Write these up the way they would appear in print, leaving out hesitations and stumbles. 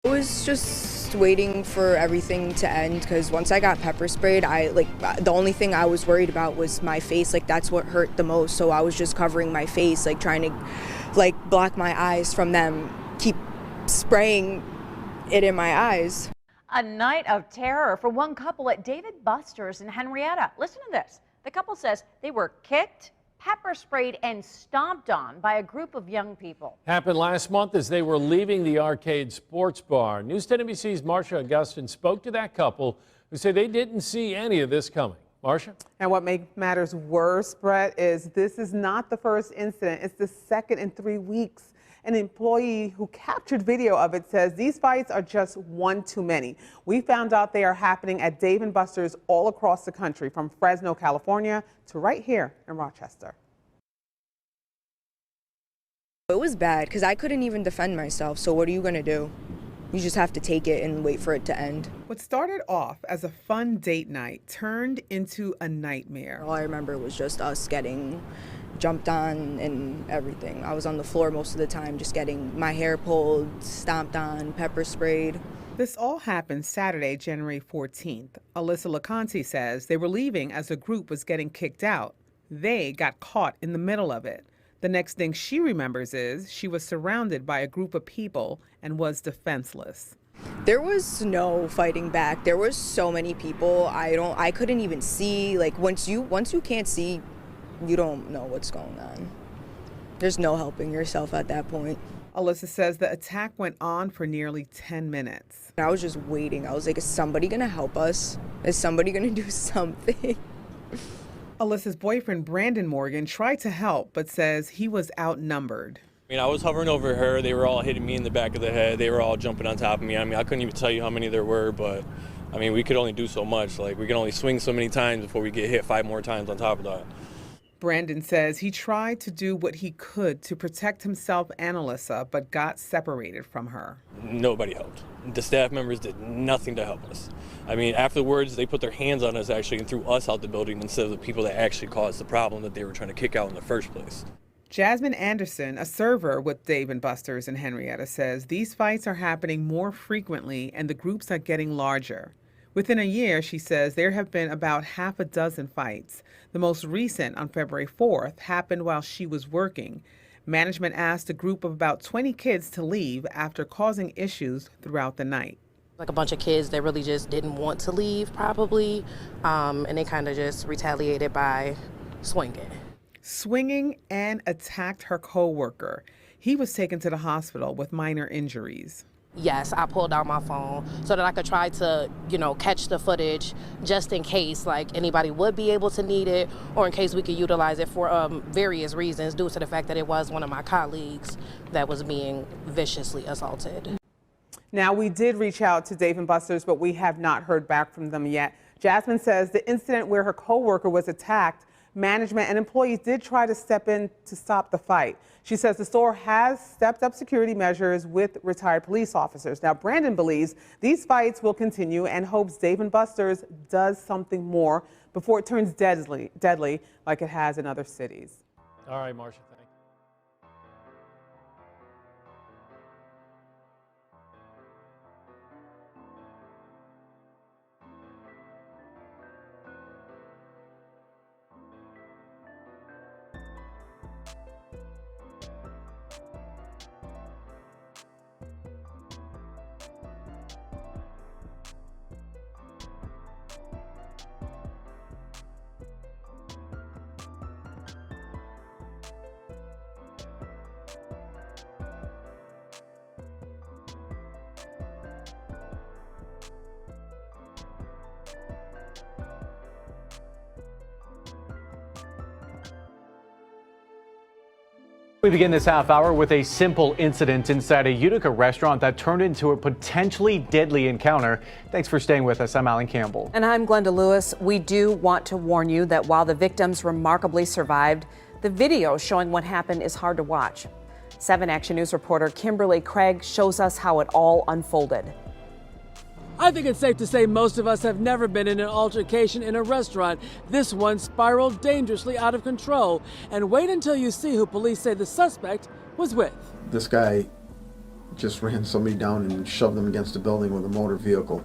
I was just waiting for everything to end because once I got pepper sprayed, the only thing I was worried about was my face. Like that's what hurt the most. So I was just covering my face, like trying to block my eyes from them keep spraying it in my eyes. A night of terror for one couple at Dave & Buster's in Henrietta. Listen to this. The couple says they were kicked, pepper sprayed, and stomped on by a group of young people. Happened last month as they were leaving the arcade sports bar. News 10 NBC's Marcia Augustin spoke to that couple who say they didn't see any of this coming. Marcia? And what makes matters worse, Brett, is this is not the first incident. It's the second in 3 weeks. An employee who captured video of it says these fights are just one too many. We found out they are happening at Dave & Buster's all across the country, from Fresno, California to right here in Rochester. It was bad because I couldn't even defend myself. So what are you going to do? You just have to take it and wait for it to end. What started off as a fun date night turned into a nightmare. All I remember was just us getting jumped on and everything. I was on the floor most of the time, just getting my hair pulled, stomped on, pepper sprayed. This all happened Saturday, January 14th. Alyssa LeConte says they were leaving as the group was getting kicked out. They got caught in the middle of it. The next thing she remembers is she was surrounded by a group of people and was defenseless. There was no fighting back. There was so many people. I couldn't even see. Like once you can't see, you don't know what's going on. There's no helping yourself at that point. Alyssa says the attack went on for nearly 10 minutes. I was just waiting. I was like, is somebody gonna help us? Is somebody gonna do something? Alyssa's boyfriend, Brandon Morgan, tried to help, but says he was outnumbered. I was hovering over her. They were all hitting me in the back of the head. They were all jumping on top of me. I couldn't even tell you how many there were, but we could only do so much. Like, we could only swing so many times before we get hit 5 more times on top of that. Brandon says he tried to do what he could to protect himself and Alyssa, but got separated from her. Nobody helped. The staff members did nothing to help us. Afterwards, they put their hands on us actually and threw us out the building instead of the people that actually caused the problem that they were trying to kick out in the first place. Jasmine Anderson, a server with Dave & Buster's in Henrietta, says these fights are happening more frequently and the groups are getting larger. Within a year, she says, there have been about half a dozen fights. The most recent, on February 4th, happened while she was working. Management asked a group of about 20 kids to leave after causing issues throughout the night. Like a bunch of kids that really just didn't want to leave, probably, and they kind of just retaliated by swinging and attacked her co-worker. He was taken to the hospital with minor injuries. Yes, I pulled out my phone so that I could try to, catch the footage just in case anybody would be able to need it or in case we could utilize it for various reasons due to the fact that it was one of my colleagues that was being viciously assaulted. Now, we did reach out to Dave & Buster's, but we have not heard back from them yet. Jasmine says the incident where her co-worker was attacked, management and employees did try to step in to stop the fight. She says the store has stepped up security measures with retired police officers. Now, Brandon believes these fights will continue and hopes Dave & Buster's does something more before it turns deadly like it has in other cities. All right, Marcia. We begin this half hour with a simple incident inside a Utica restaurant that turned into a potentially deadly encounter. Thanks for staying with us. I'm Alan Campbell. And I'm Glenda Lewis. We do want to warn you that while the victims remarkably survived, the video showing what happened is hard to watch. 7 Action News reporter Kimberly Craig shows us how it all unfolded. I think it's safe to say most of us have never been in an altercation in a restaurant. This one spiraled dangerously out of control. And wait until you see who police say the suspect was with. This guy just ran somebody down and shoved them against a building with a motor vehicle.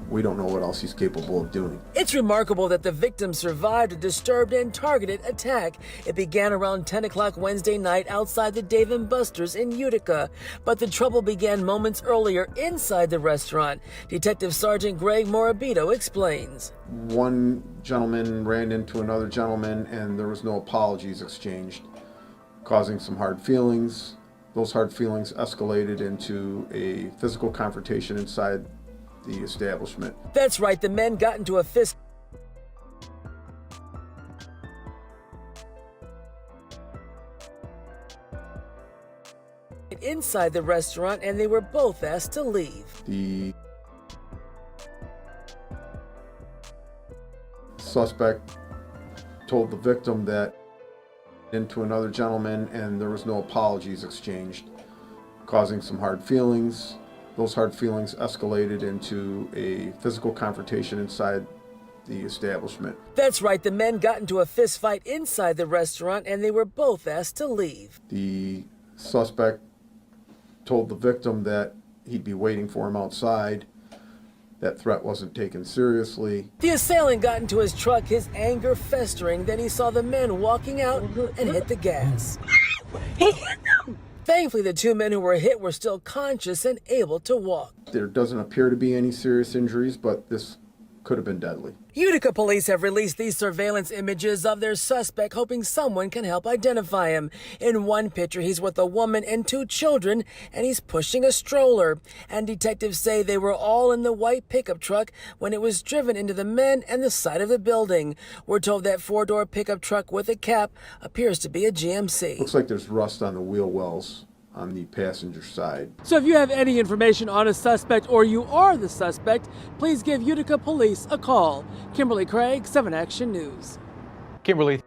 We don't know what else he's capable of doing. It's remarkable that the victim survived a disturbed and targeted attack. It began around 10 o'clock Wednesday night outside the Dave & Buster's in Utica. But the trouble began moments earlier inside the restaurant. Detective Sergeant Greg Morabito explains. One gentleman ran into another gentleman and there was no apologies exchanged, causing some hard feelings. Those hard feelings escalated into a physical confrontation inside the establishment. That's right, the men got into a fist inside the restaurant and they were both asked to leave. The suspect told the victim that into another gentleman and there was no apologies exchanged, causing some hard feelings. Those hard feelings escalated into a physical confrontation inside the establishment. That's right, the men got into a fist fight inside the restaurant and they were both asked to leave. The suspect told the victim that he'd be waiting for him outside. That threat wasn't taken seriously. The assailant got into his truck, his anger festering. Then he saw the men walking out and hit the gas. Thankfully, the two men who were hit were still conscious and able to walk. There doesn't appear to be any serious injuries, but this could have been deadly. Utica police have released these surveillance images of their suspect, hoping someone can help identify him. In one picture, he's with a woman and two children, and he's pushing a stroller. And detectives say they were all in the white pickup truck when it was driven into the men and the side of the building. We're told that four-door pickup truck with a cap appears to be a GMC. Looks like there's rust on the wheel wells on the passenger side. So if you have any information on a suspect or you are the suspect, please give Utica police a call. Kimberly Craig, 7 Action News. Kimberly,